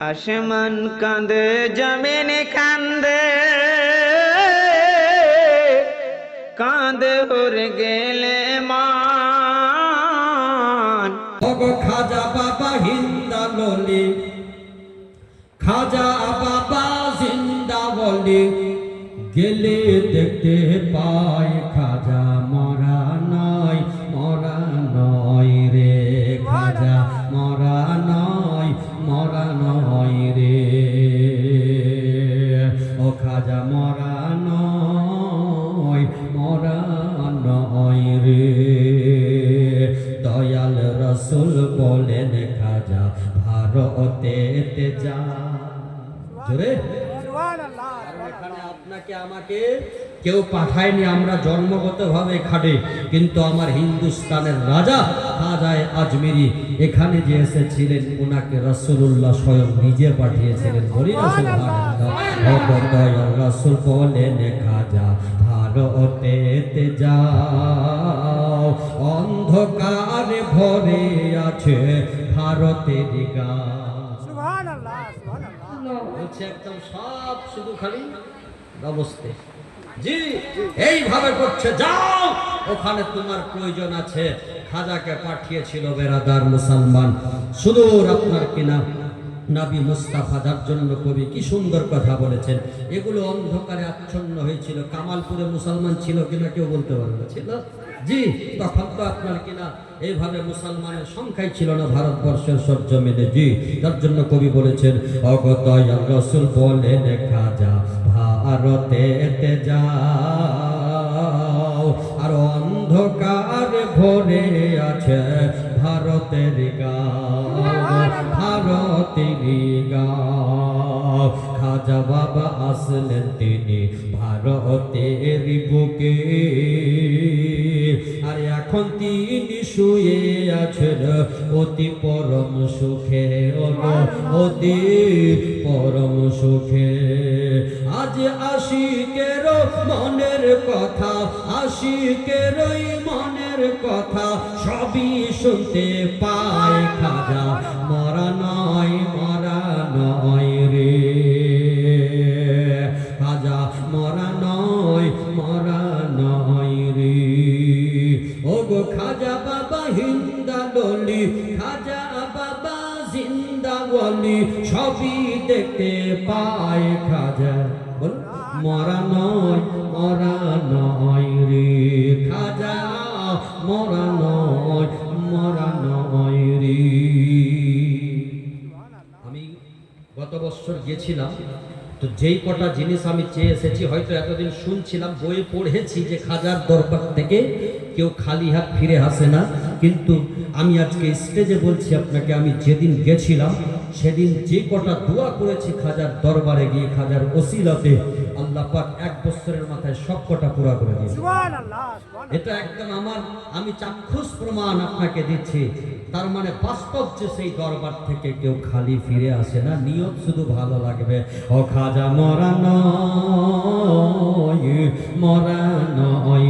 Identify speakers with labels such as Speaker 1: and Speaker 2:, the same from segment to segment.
Speaker 1: আসমান কাঁদে জমিন কান্দে, কাঁদে উড়ে গেলে মান।
Speaker 2: খাজা বাবা হিন্দা ললি, খাজা বাবা জিন্দা বলি, গেলে দেখতে পাই খাজা মরা নয় রে, খাজা মরা নয় রে, ও খাজা মরা নয় রে। দয়াল রসুল বলেন খাজা ভারতেতে যা। জোরে এখানে আপনাকে আমাকে কেউ পাঠায়নি, আমরা জন্মগতভাবে খাটে, কিন্তু আমার হিন্দুস্তানের রাজা খাজায়ে আজমিরি এখানে যে এসেছিলেন ওনাকে রাসূলুল্লাহ স্বয়ং নিজে পাঠিয়েছিলেন। বলি না সুবহানাল্লাহ। দয়াল রাসূল বলেন খাজা ভারতেতে যাও, অন্ধকারে ভরে আছে ভারতের গাঁ। সুবহানাল্লাহ সুবহানাল্লাহ বলছে একদম সব শুধু খালি অবস্থা। জি এইভাবে করছে, যাও ওখানে তোমার প্রয়োজন আছে। খাজাকে পাঠিয়েছিল বেরাদার মুসলমান সুদূর আপনার কিনা নবী মুস্তাফা, যার জন্য কবি কি সুন্দর কথা বলেছেন। এগুলো অন্ধকারে আচ্ছন্ন হয়েছিল। কামালপুরে মুসলমান ছিল কিনা কেউ বলতে পারবে না, ছিল জি। তখন তো আপনার কিনা এইভাবে মুসলমানের সংখ্যাই ছিল না ভারতবর্ষের সরজমিনে, জি। তার জন্য কবি বলেছেন দয়াল রাসূল বলেন খাজা ভারতেতে যাও, আর অন্ধকার ভরে আছে ভারতের গাঁও, ভারতের গাঁও। খাজা বাবা আসলেন তিনি ভারতের বুকে, আর এখন তিনি শুয়ে আছেন অতি পরম সুখে, অতি পরম সুখে। আজ আশিকের মনের কথা, আশিকের মনের কথা সবই শুনতে পায় খাজা মরা নয় রে, খাজা মরা নয় রে। ও গো খাজা বাবা হিন্দা ললি, খাজা বাবা জিন্দা বলি, সবই দেখতে পায় খাজা মরা নয় রে, খাজা মরা নয় রে। আমি গত বছর গেছিলাম, তো যেই কটা জিনিস আমি চেয়ে এসেছি, হয়তো এতদিন শুনছিলাম, বইয়ে পড়েছি যে খাজার দরবার থেকে কেউ খালি হাত ফিরে আসে না, কিন্তু আমি আজকে স্টেজে বলছি আপনাকে, আমি যেদিন গেছিলাম সেদিন যে কটা দোয়া করেছি খাজার দরবারে গিয়ে, খাজার ওসিলাতে আল্লাহ পাক এক বছরের মাথায় সব কটা পুরা করে দিয়েছে। এটা একদম আমি চাক্ষুষ প্রমাণ আপনাকে দিচ্ছি। তার মানে বাস্তব যে সেই দরবার থেকে কেউ খালি ফিরে আসে না, নিয়ত শুধু ভালো লাগবে। ও খাজা মরা নয়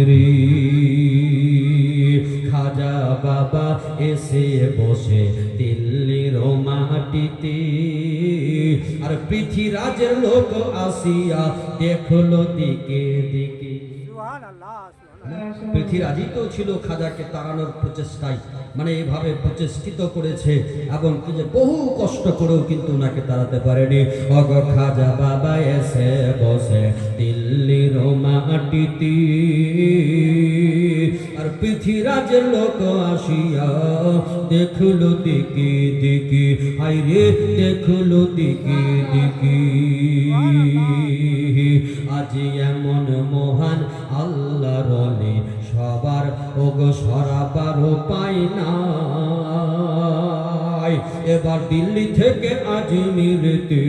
Speaker 2: রে, খাজা বাবা এসে বসে দিল্লির মাটিতে, আর পৃথিবীরাজের লোক আসিয়া দেখলো দিকে দিকে। পৃথিবীরাজই তো ছিল খাজাকে তাড়ানোর প্রচেষ্টায়, মানে এইভাবে প্রচেষ্টিত করেছে, এবং কি যে বহু কষ্ট করেও কিন্তু ওনাকে তাড়াতে পারেনি। অগ খাজা বাবা এসে বসে দিল্লির মাটিতে, আর পৃথিবীরাজের লোক আসিয়া দেখলো দিকে দিকে, হায়রে দেখলো দিকে দিকে। আজ এমন মহান আল্লাহর ওলি সবার ওগো সরাবার উপায় নাই। এবার দিল্লি থেকে আজমিরতে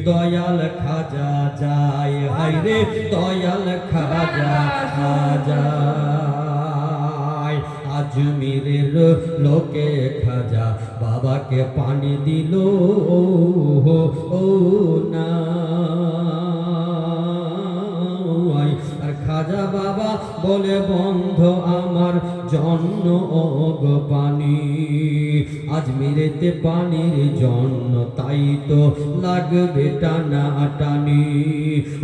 Speaker 2: দয়াল খাজা যায়, হায়রে দয়াল খাজা যায়। আজমিরের লোকে খাজা বাবাকে পানি দিল ও না, আর খাজা বাবা বলে বন্ধ আমার জন্য ওগো পানি, আজমিরেতে পানির জন্য তাই তো লাগবে টানা টানি।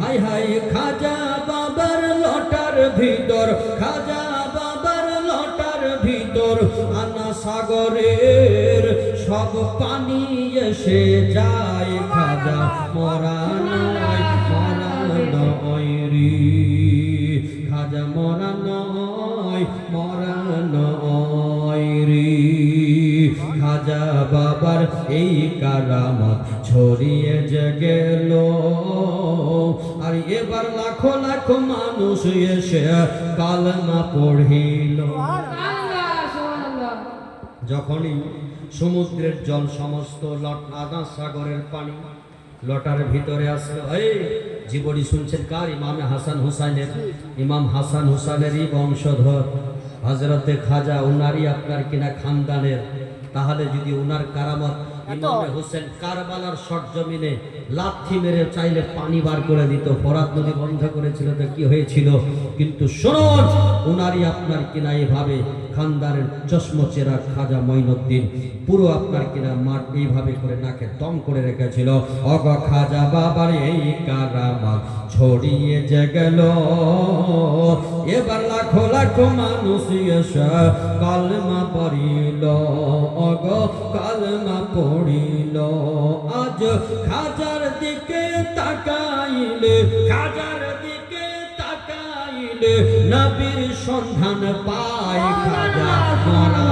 Speaker 2: হাই হাই খাজা বাবার লটার ভিতর, খাজা বাবার লটার ভিতর আনা সাগরের সব পানি এসে যায়। খাজা মরা নয়, মরা নয় রে, খাজা মরা নয়, মরা নয় রে। খাজা বাবার এই কারামত ছড়িয়ে যে গেল, আর এবার লাখো লাখো মানুষ এসে কালেমা পড়িল। যখনই সমুদ্রের জল সমস্ত আধা সাগরের পানি লটার ভিতরে আসলো, এই জীবনী শুনছেন কার? ইমাম হাসান হুসাইনের, ইমাম হাসান হুসাইনেরই বংশধর হযরতে খাজা, উনারই আপনার কিনা খানদানের। তাহলে যদি উনার কারামত ইমাম হোসেন কারবালার সরজমিনে লাথি মেরে চাইলে পানি বার করে দিত, ফরাত নদী বন্ধ করেছিল তো কি হয়েছিল? কিন্তু শুনুন, উনারই আপনার কিনা এইভাবে খানদানের চশমচেরা খাজা মঈনুদ্দিন পুরো আপনার কিনা মাঠ এইভাবে করে নাকে দম করে রেখেছিল। অগ খাজা বাবার এই কারামত ছড়িয়ে যে গেল, এবার লাখো লাখো মানুষ এসে কালেমা পড়িল, অগ কালেমা পড়িল। আজ খাজার দিকে তাকাইলে, খাজার দিকে তাকাইলে নবীর সন্ধান পায়। খাজা মরা